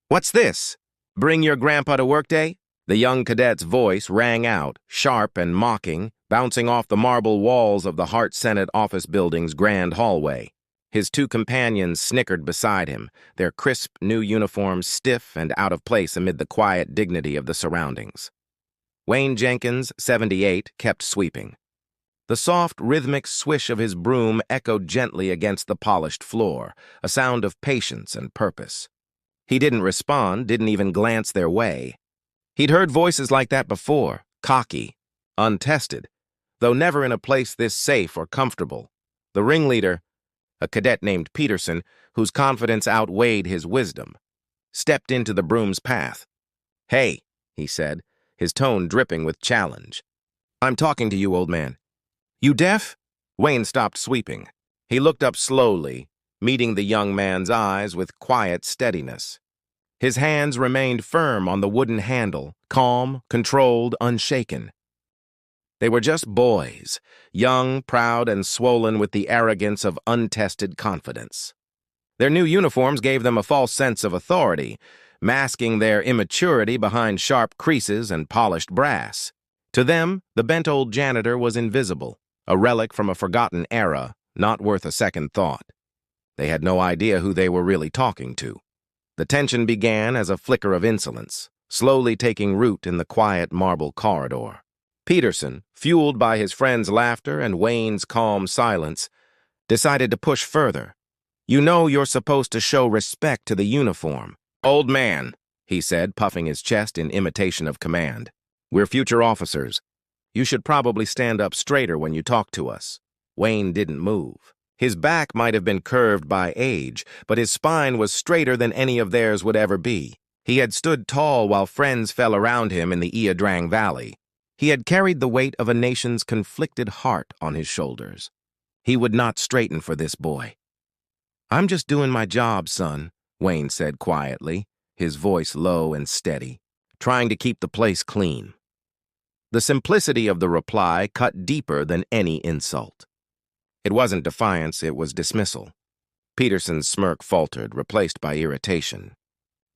What's this? Bring your grandpa to work day? The young cadet's voice rang out, sharp and mocking, bouncing off the marble walls of the Hart Senate office building's grand hallway. His two companions snickered beside him, their crisp new uniforms stiff and out of place amid the quiet dignity of the surroundings. Wayne Jenkins, 78, kept sweeping. The soft, rhythmic swish of his broom echoed gently against the polished floor, a sound of patience and purpose. He didn't respond, didn't even glance their way. He'd heard voices like that before, cocky, untested, though never in a place this safe or comfortable. The ringleader, a cadet named Peterson, whose confidence outweighed his wisdom, stepped into the broom's path. "Hey," he said, his tone dripping with challenge. "I'm talking to you, old man." "You deaf?" Wayne stopped sweeping. He looked up slowly, meeting the young man's eyes with quiet steadiness. His hands remained firm on the wooden handle, calm, controlled, unshaken. They were just boys, young, proud, and swollen with the arrogance of untested confidence. Their new uniforms gave them a false sense of authority, masking their immaturity behind sharp creases and polished brass. To them, the bent old janitor was invisible, a relic from a forgotten era, not worth a second thought. They had no idea who they were really talking to. The tension began as a flicker of insolence, slowly taking root in the quiet marble corridor. Peterson, fueled by his friend's laughter and Wayne's calm silence, decided to push further. "You know you're supposed to show respect to the uniform." "Old man," he said, puffing his chest in imitation of command. "We're future officers. You should probably stand up straighter when you talk to us." Wayne didn't move. His back might have been curved by age, but his spine was straighter than any of theirs would ever be. He had stood tall while friends fell around him in the Iadrang Valley. He had carried the weight of a nation's conflicted heart on his shoulders. He would not straighten for this boy. "I'm just doing my job, son," Wayne said quietly, his voice low and steady, trying to keep the place clean. The simplicity of the reply cut deeper than any insult. It wasn't defiance, it was dismissal. Peterson's smirk faltered, replaced by irritation.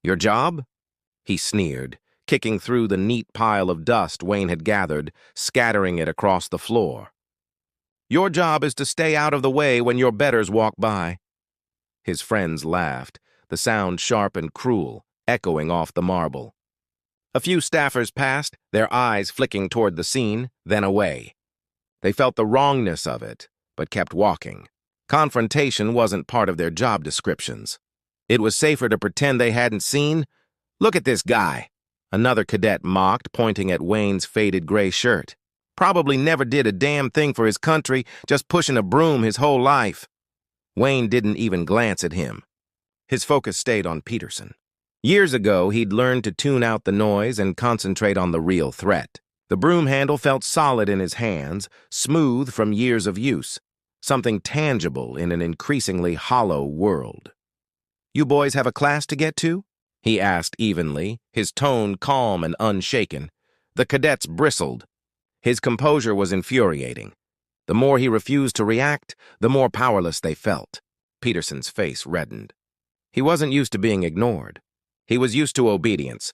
"Your job?" he sneered, kicking through the neat pile of dust Wayne had gathered, scattering it across the floor. "Your job is to stay out of the way when your betters walk by." His friends laughed, the sound sharp and cruel, echoing off the marble. A few staffers passed, their eyes flicking toward the scene, then away. They felt the wrongness of it, but kept walking. Confrontation wasn't part of their job descriptions. It was safer to pretend they hadn't seen. "Look at this guy," another cadet mocked, pointing at Wayne's faded gray shirt. "Probably never did a damn thing for his country, just pushing a broom his whole life." Wayne didn't even glance at him. His focus stayed on Peterson. Years ago, he'd learned to tune out the noise and concentrate on the real threat. The broom handle felt solid in his hands, smooth from years of use, something tangible in an increasingly hollow world. "You boys have a class to get to?" he asked evenly, his tone calm and unshaken. The cadets bristled. His composure was infuriating. The more he refused to react, the more powerless they felt. Peterson's face reddened. He wasn't used to being ignored. He was used to obedience.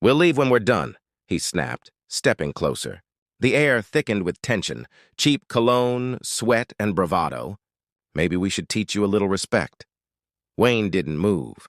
"We'll leave when we're done," he snapped, stepping closer. The air thickened with tension, cheap cologne, sweat, and bravado. "Maybe we should teach you a little respect." Wayne didn't move.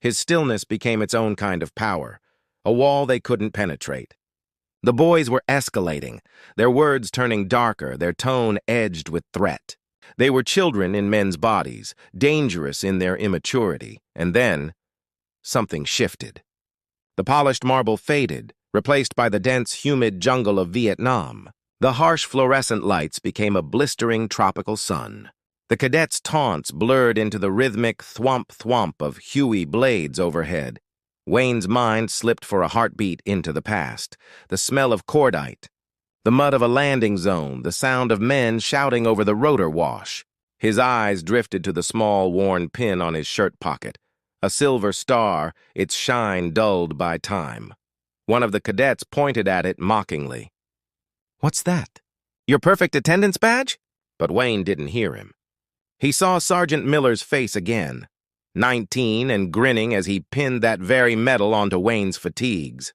His stillness became its own kind of power, a wall they couldn't penetrate. The boys were escalating, their words turning darker, their tone edged with threat. They were children in men's bodies, dangerous in their immaturity, and then something shifted. The polished marble faded, replaced by the dense, humid jungle of Vietnam. The harsh fluorescent lights became a blistering tropical sun. The cadets' taunts blurred into the rhythmic thwomp-thwomp of Huey blades overhead. Wayne's mind slipped for a heartbeat into the past. The smell of cordite, the mud of a landing zone, the sound of men shouting over the rotor wash. His eyes drifted to the small, worn pin on his shirt pocket, a silver star, its shine dulled by time. One of the cadets pointed at it mockingly. "What's that? Your perfect attendance badge?" But Wayne didn't hear him. He saw Sergeant Miller's face again, 19 and grinning as he pinned that very medal onto Wayne's fatigues.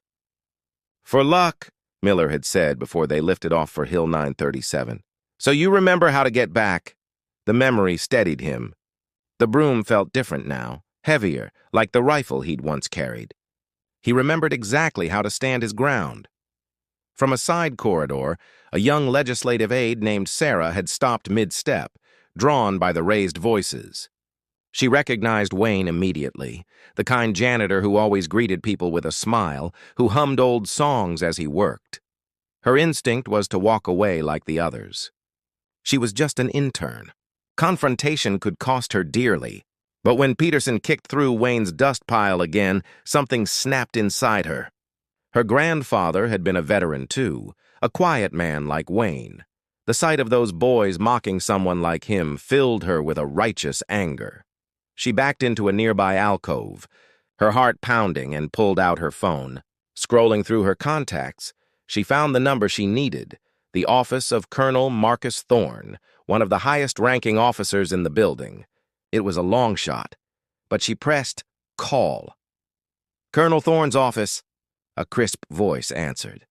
"For luck," Miller had said before they lifted off for Hill 937. "So you remember how to get back." The memory steadied him. The broom felt different now, heavier, like the rifle he'd once carried. He remembered exactly how to stand his ground. From a side corridor, a young legislative aide named Sarah had stopped mid-step, drawn by the raised voices. She recognized Wayne immediately, the kind janitor who always greeted people with a smile, who hummed old songs as he worked. Her instinct was to walk away like the others. She was just an intern. Confrontation could cost her dearly, but when Peterson kicked through Wayne's dust pile again, something snapped inside her. Her grandfather had been a veteran too, a quiet man like Wayne. The sight of those boys mocking someone like him filled her with a righteous anger. She backed into a nearby alcove, her heart pounding, and pulled out her phone. Scrolling through her contacts, she found the number she needed, the office of Colonel Marcus Thorne, one of the highest-ranking officers in the building. It was a long shot, but she pressed call. "Colonel Thorne's office," a crisp voice answered.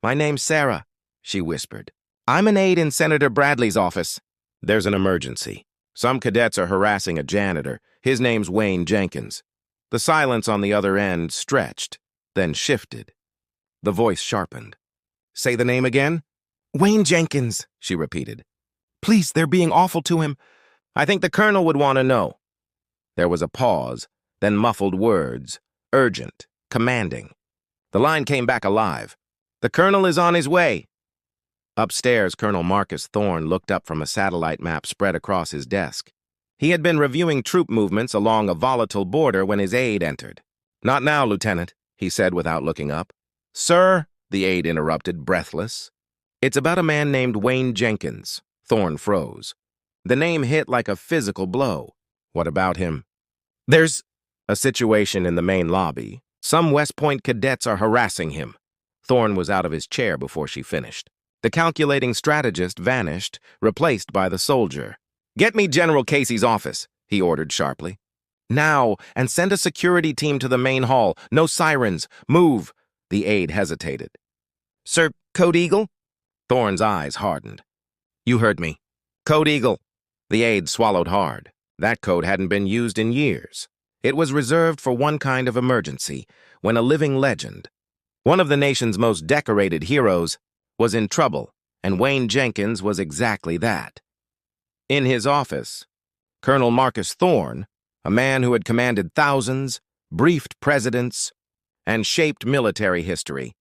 "My name's Sarah," she whispered. "I'm an aide in Senator Bradley's office." "There's an emergency. Some cadets are harassing a janitor. His name's Wayne Jenkins." The silence on the other end stretched, then shifted. The voice sharpened. "Say the name again?" "Wayne Jenkins," she repeated. "Please, they're being awful to him. I think the colonel would want to know." There was a pause, then muffled words, urgent, commanding. The line came back alive. "The colonel is on his way." Upstairs, Colonel Marcus Thorne looked up from a satellite map spread across his desk. He had been reviewing troop movements along a volatile border when his aide entered. "Not now, Lieutenant," he said without looking up. "Sir," the aide interrupted, breathless. "It's about a man named Wayne Jenkins." Thorne froze. The name hit like a physical blow. "What about him?" "There's a situation in the main lobby. Some West Point cadets are harassing him." Thorne was out of his chair before she finished. The calculating strategist vanished, replaced by the soldier. "Get me General Casey's office," he ordered sharply. "Now, and send a security team to the main hall. No sirens. Move." The aide hesitated. "Sir, Code Eagle?" Thorne's eyes hardened. "You heard me. Code Eagle." The aide swallowed hard. That code hadn't been used in years. It was reserved for one kind of emergency, when a living legend, one of the nation's most decorated heroes, was in trouble, and Wayne Jenkins was exactly that. In his office, Colonel Marcus Thorne, a man who had commanded thousands, briefed presidents, and shaped military history,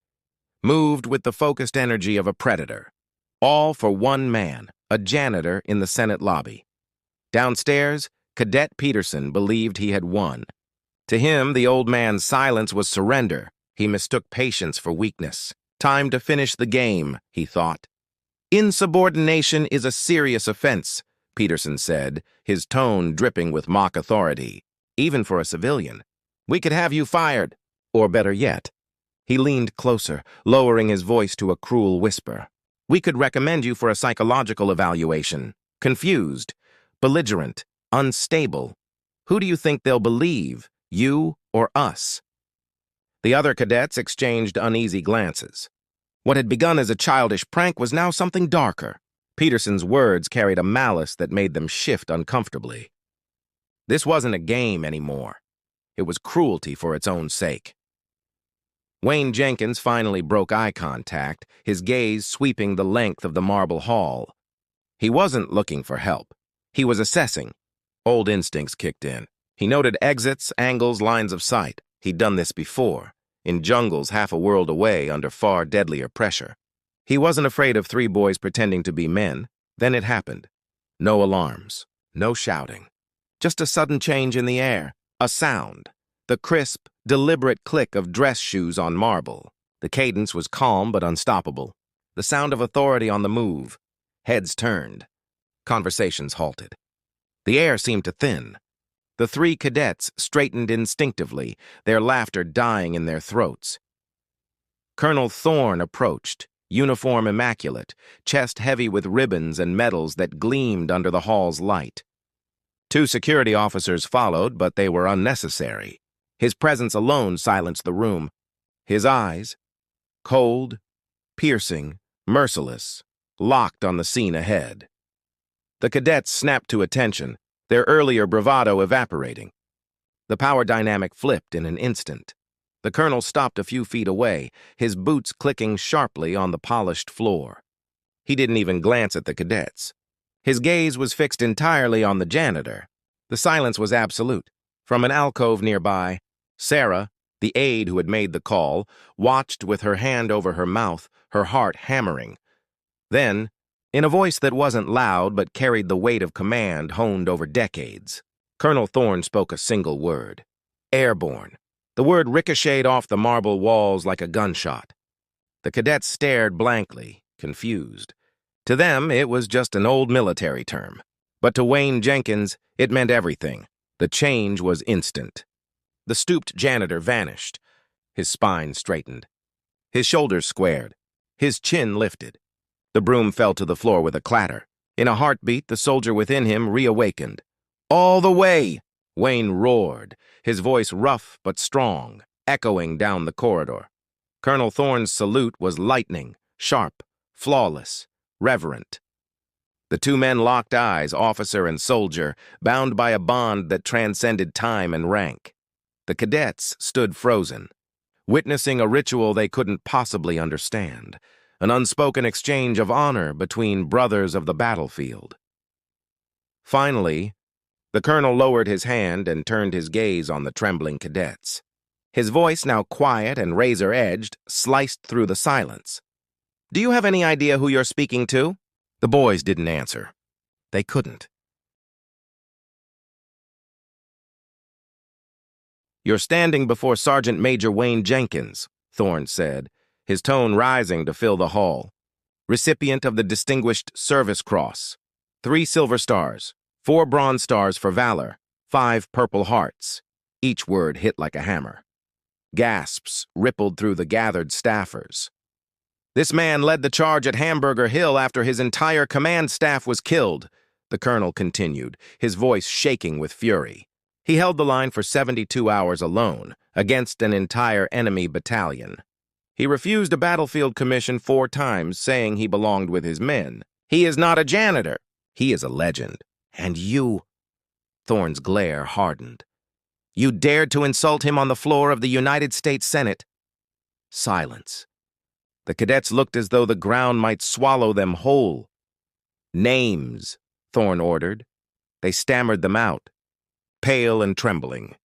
moved with the focused energy of a predator, all for one man, a janitor in the Senate lobby. Downstairs, Cadet Peterson believed he had won. To him, the old man's silence was surrender. He mistook patience for weakness. Time to finish the game, he thought. "Insubordination is a serious offense," Peterson said, his tone dripping with mock authority, "even for a civilian. We could have you fired. Or better yet," he leaned closer, lowering his voice to a cruel whisper, "we could recommend you for a psychological evaluation. Confused, belligerent, unstable. Who do you think they'll believe, you or us?" The other cadets exchanged uneasy glances. What had begun as a childish prank was now something darker. Peterson's words carried a malice that made them shift uncomfortably. This wasn't a game anymore. It was cruelty for its own sake. Wayne Jenkins finally broke eye contact, his gaze sweeping the length of the marble hall. He wasn't looking for help. He was assessing. Old instincts kicked in. He noted exits, angles, lines of sight. He'd done this before, in jungles half a world away under far deadlier pressure. He wasn't afraid of three boys pretending to be men. Then it happened. No alarms, no shouting. Just a sudden change in the air, a sound, the crisp, deliberate click of dress shoes on marble. The cadence was calm but unstoppable. The sound of authority on the move. Heads turned. Conversations halted. The air seemed to thin. The three cadets straightened instinctively, their laughter dying in their throats. Colonel Thorne approached, uniform immaculate, chest heavy with ribbons and medals that gleamed under the hall's light. Two security officers followed, but they were unnecessary. His presence alone silenced the room. His eyes, cold, piercing, merciless, locked on the scene ahead. The cadets snapped to attention, their earlier bravado evaporating. The power dynamic flipped in an instant. The colonel stopped a few feet away, his boots clicking sharply on the polished floor. He didn't even glance at the cadets. His gaze was fixed entirely on the janitor. The silence was absolute. From an alcove nearby, Sarah, the aide who had made the call, watched with her hand over her mouth, her heart hammering. Then, in a voice that wasn't loud but carried the weight of command honed over decades, Colonel Thorne spoke a single word. Airborne. The word ricocheted off the marble walls like a gunshot. The cadets stared blankly, confused. To them, it was just an old military term. But to Wayne Jenkins, it meant everything. The change was instant. The stooped janitor vanished. His spine straightened. His shoulders squared. His chin lifted. The broom fell to the floor with a clatter. In a heartbeat, the soldier within him reawakened. "All the way!" Wayne roared, his voice rough but strong, echoing down the corridor. Colonel Thorne's salute was lightning, sharp, flawless, reverent. The two men locked eyes, officer and soldier, bound by a bond that transcended time and rank. The cadets stood frozen, witnessing a ritual they couldn't possibly understand, an unspoken exchange of honor between brothers of the battlefield. Finally, the colonel lowered his hand and turned his gaze on the trembling cadets. His voice, now quiet and razor-edged, sliced through the silence. "Do you have any idea who you're speaking to?" The boys didn't answer. They couldn't. "You're standing before Sergeant Major Wayne Jenkins," Thorne said, his tone rising to fill the hall. "Recipient of the Distinguished Service Cross. 3 silver stars, 4 bronze stars for Valor, 5 purple hearts." Each word hit like a hammer. Gasps rippled through the gathered staffers. "This man led the charge at Hamburger Hill after his entire command staff was killed," the colonel continued, his voice shaking with fury. He held the line for 72 hours alone, against an entire enemy battalion. He refused a battlefield commission 4 times, saying he belonged with his men. He is not a janitor. He is a legend. And you... Thorne's glare hardened. "You dared to insult him on the floor of the United States Senate." Silence. The cadets looked as though the ground might swallow them whole. "Names," Thorne ordered. They stammered them out, pale and trembling.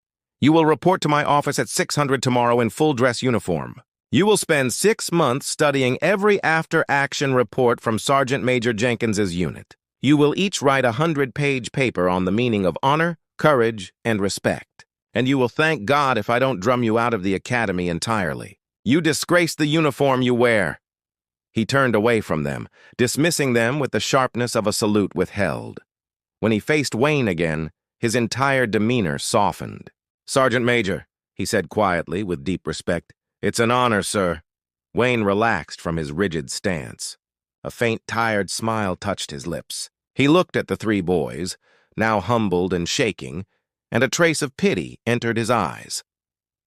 "You will report to my office at 600 tomorrow in full-dress uniform. You will spend 6 months studying every after-action report from Sergeant Major Jenkins's unit. You will each write a 100-page paper on the meaning of honor, courage, and respect. And you will thank God if I don't drum you out of the academy entirely. You disgrace the uniform you wear." He turned away from them, dismissing them with the sharpness of a salute withheld. When he faced Wayne again, his entire demeanor softened. "Sergeant Major," he said quietly with deep respect, "it's an honor, sir." Wayne relaxed from his rigid stance. A faint, tired smile touched his lips. He looked at the 3 boys, now humbled and shaking, and a trace of pity entered his eyes.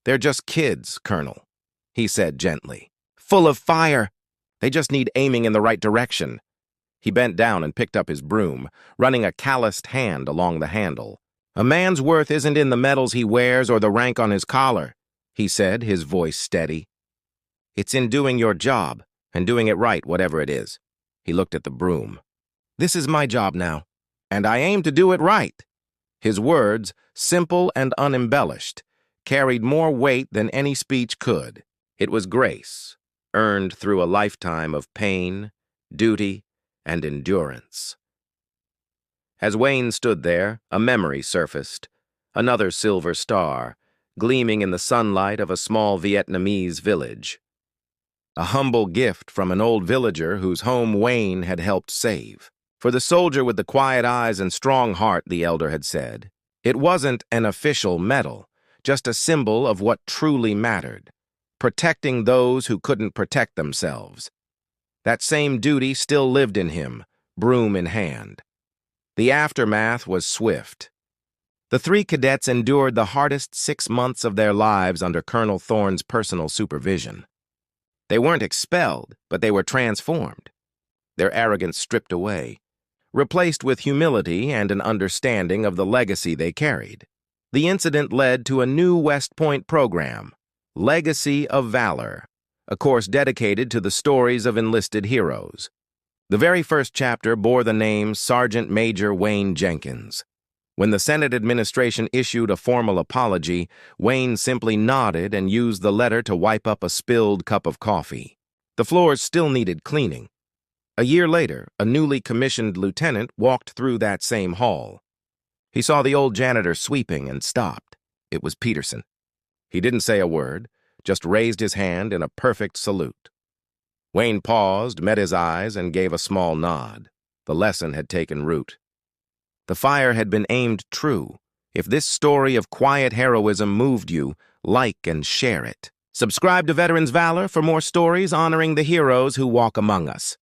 "They're just kids, Colonel," he said gently. "Full of fire. They just need aiming in the right direction." He bent down and picked up his broom, running a calloused hand along the handle. "A man's worth isn't in the medals he wears or the rank on his collar," he said, his voice steady. "It's in doing your job, and doing it right, whatever it is." He looked at the broom. "This is my job now, and I aim to do it right." His words, simple and unembellished, carried more weight than any speech could. It was grace, earned through a lifetime of pain, duty, and endurance. As Wayne stood there, a memory surfaced, another silver star, gleaming in the sunlight of a small Vietnamese village. A humble gift from an old villager whose home Wayne had helped save. For the soldier with the quiet eyes and strong heart, the elder had said. It wasn't an official medal, just a symbol of what truly mattered, protecting those who couldn't protect themselves. That same duty still lived in him, broom in hand. The aftermath was swift. The three cadets endured the hardest 6 months of their lives under Colonel Thorne's personal supervision. They weren't expelled, but they were transformed. Their arrogance stripped away, replaced with humility and an understanding of the legacy they carried. The incident led to a new West Point program, Legacy of Valor, a course dedicated to the stories of enlisted heroes. The very first chapter bore the name Sergeant Major Wayne Jenkins. When the Senate administration issued a formal apology, Wayne simply nodded and used the letter to wipe up a spilled cup of coffee. The floors still needed cleaning. A year later, a newly commissioned lieutenant walked through that same hall. He saw the old janitor sweeping and stopped. It was Peterson. He didn't say a word, just raised his hand in a perfect salute. Wayne paused, met his eyes, and gave a small nod. The lesson had taken root. The fire had been aimed true. If this story of quiet heroism moved you, like and share it. Subscribe to Veterans Valor for more stories honoring the heroes who walk among us.